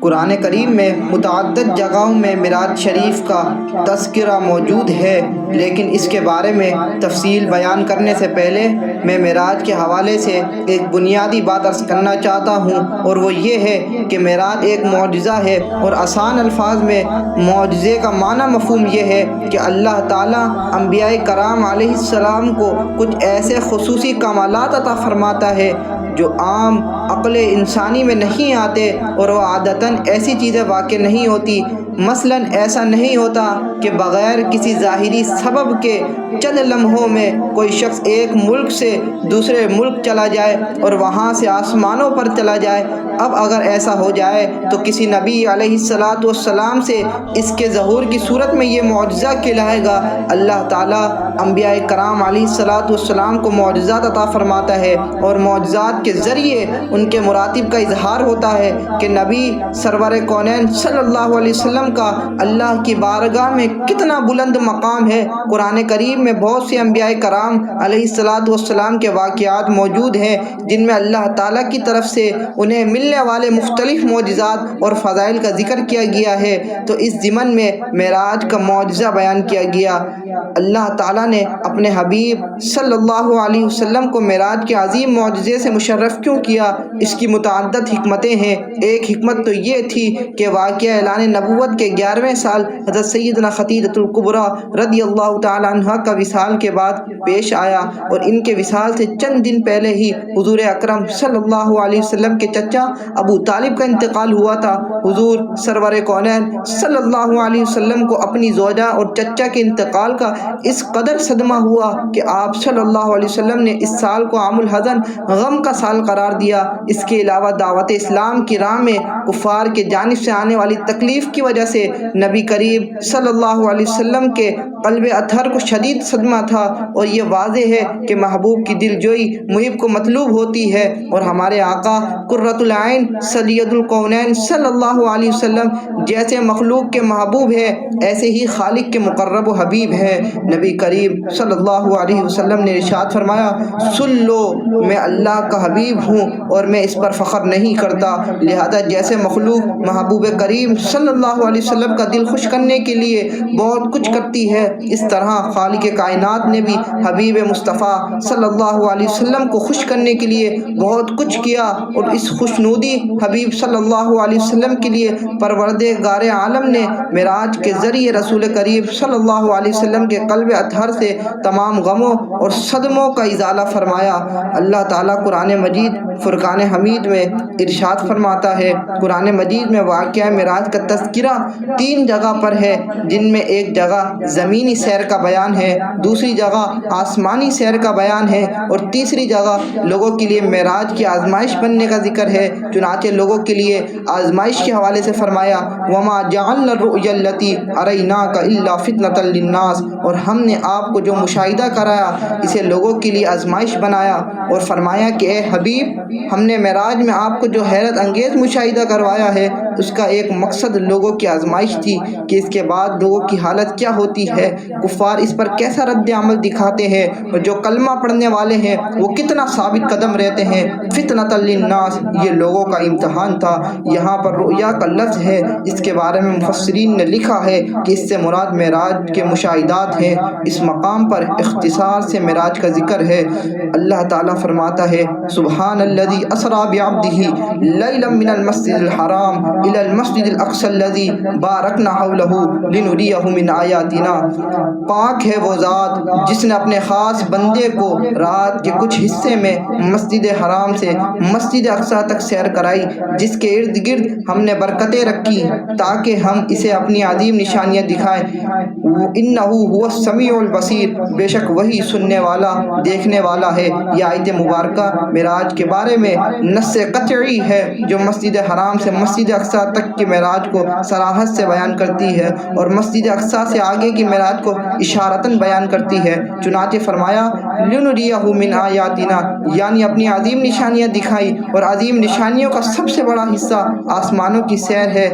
قرآن کریم میں متعدد جگہوں میں معراج شریف کا تذکرہ موجود ہے، لیکن اس کے بارے میں تفصیل بیان کرنے سے پہلے میں معراج کے حوالے سے ایک بنیادی بات عرض کرنا چاہتا ہوں، اور وہ یہ ہے کہ معراج ایک معجزہ ہے، اور آسان الفاظ میں معجزے کا معنی مفہوم یہ ہے کہ اللہ تعالیٰ انبیاء کرام علیہ السلام کو کچھ ایسے خصوصی کمالات عطا فرماتا ہے جو عام عقل انسانی میں نہیں آتے، اور وہ عادتاً ایسی چیزیں واقع نہیں ہوتی۔ مثلاً ایسا نہیں ہوتا کہ بغیر کسی ظاہری سبب کے چند لمحوں میں کوئی شخص ایک ملک سے دوسرے ملک چلا جائے اور وہاں سے آسمانوں پر چلا جائے۔ اب اگر ایسا ہو جائے تو کسی نبی علیہ السلام سے اس کے ظہور کی صورت میں یہ معجزہ کہلائے گا۔ اللہ تعالیٰ انبیاء کرام علیہ السلام کو معجزات عطا فرماتا ہے، اور معجزات کے ذریعے ان کے مراتب کا اظہار ہوتا ہے کہ نبی سرور کونین صلی اللہ علیہ وسلم کا اللہ کی بارگاہ میں کتنا بلند مقام ہے۔ قرآن کریم میں بہت سے انبیاء کرام علیہ السلام کے واقعات موجود ہیں جن میں اللہ تعالیٰ کی طرف سے انہیں ملنے والے مختلف معجزات اور فضائل کا ذکر کیا گیا ہے، تو اس ضمن میں معراج کا معجزہ بیان کیا گیا۔ اللہ تعالیٰ نے اپنے حبیب صلی اللہ علیہ وسلم کو معراج کے عظیم معجزے سے مشرف کیوں کیا؟ اس کی متعدد حکمتیں ہیں۔ ایک حکمت تو یہ تھی کہ واقعہ اعلان نبوت کے 11ویں سال حضرت سیدنا خدیجہ الکبریٰ رضی اللہ تعالیٰ عنہا کا وصال کے بعد پیش آیا، اور ان کے وصال سے چند دن پہلے ہی حضور اکرم صلی اللہ علیہ وسلم کے چچا ابو طالب کا انتقال ہوا تھا۔ حضور سرور کونین صلی اللہ علیہ وسلم کو اپنی زوجہ اور چچا کے انتقال کا اس قدر صدمہ ہوا کہ آپ صلی اللہ علیہ وسلم نے اس سال کو عام الحزن غم کا سال قرار دیا۔ اس کے علاوہ دعوت اسلام کی راہ میں کفار کے جانب سے آنے والی تکلیف کی وجہ سے نبی کریم صلی اللہ علیہ وسلم کے قلب اطہر کو شدید صدمہ تھا، اور یہ واضح ہے کہ محبوب کی دل جوئی محب کو مطلوب ہوتی ہے، اور ہمارے آقا قرۃ العین سید الکونین صلی اللہ علیہ وسلم جیسے مخلوق کے محبوب ہے، ایسے ہی خالق کے مقرب و حبیب ہے۔ نبی کریم صلی اللہ علیہ وسلم نے ارشاد فرمایا، سن لو میں اللہ کا حبیب ہوں اور میں اس پر فخر نہیں کرتا، لہذا جیسے مخلوق محبوب کریم صلی اللہ علیہ وسلم کا دل خوش کرنے کے لیے بہت کچھ کرتی ہے، اس طرح خالق کائنات نے بھی حبیب مصطفیٰ صلی اللہ علیہ وسلم کو خوش کرنے کے لیے بہت کچھ کیا، اور اس خوشنودی حبیب صلی اللہ علیہ وسلم کے لیے پروردگار عالم نے معراج کے ذریعے رسول کریم صلی اللہ علیہ وسلم کے قلب اطہر سے تمام غموں اور صدموں کا ازالہ فرمایا۔ اللہ تعالیٰ قرآن مجید فرقان حمید میں ارشاد فرماتا ہے، قرآن مجید میں واقعہ معراج کا تذکرہ 3 جگہ پر ہے، جن میں ایک جگہ زمینی سیر کا بیان ہے، دوسری جگہ آسمانی سیر کا بیان ہے، اور تیسری جگہ لوگوں کے لیے معراج کی آزمائش بننے کا ذکر ہے۔ چنانچہ لوگوں کے لیے آزمائش کے حوالے سے فرمایا، وَمَا جَعَلْنَا الرُّؤْيَا الَّتِي أَرَيْنَاكَ إِلَّا فِتْنَةً لِلنَّاسِ، اور ہم نے آپ کو جو مشاہدہ کرایا اسے لوگوں کے لیے آزمائش بنایا، اور فرمایا کہ اے حبیب، ہم نے معراج میں آپ کو جو حیرت انگیز مشاہدہ کروایا ہے اس کا ایک مقصد لوگوں کی آزمائش تھی کہ اس کے بعد لوگوں کی حالت کیا ہوتی ہے، کفار اس پر کیسا رد عمل دکھاتے ہیں، اور جو کلمہ پڑھنے والے ہیں وہ کتنا ثابت قدم رہتے ہیں۔ فتنۃ للناس، یہ لوگوں کا امتحان تھا۔ یہاں پر رؤیا کا لفظ ہے، اس کے بارے میں مفسرین نے لکھا ہے کہ اس سے مراد معراج کے مشاہدات ہیں۔ اس مقام پر اختصار سے معراج کا ذکر ہے۔ اللہ تعالیٰ فرماتا ہے، سبحان الذی اسریٰ بعبدہ لیلا من المسجد الحرام الی المسجد الاقصی الذی بارکنا حولہ لنریہ من آیاتنا، پاک ہے وہ ذات جس نے اپنے خاص بندے کو رات کے کچھ حصے میں مسجد حرام سے مسجد اقصی تک سیر کرائی، جس کے ارد گرد ہم نے برکتیں رکھی تاکہ ہم اسے اپنی عظیم نشانیاں دکھائیں۔ انہ هو السمیع البصیر، بے شک وہی سننے والا دیکھنے والا ہے۔ یہ آیت مبارکہ معراج کے بارے میں نص قطعی ہے جو مسجد حرام سے مسجد اقصی تک کی معراج کو صراحت سے بیان کرتی ہے، اور مسجد اقصی سے آگے کی معراج کو اشارتاً بیان کرتی ہے۔ چنانچہ فرمایا، لنریہ من آیاتنا، یعنی اپنی عظیم نشانیاں دکھائی، اور عظیم نشانیوں کا سب سے بڑا حصہ آسمانوں کی سیر ہے۔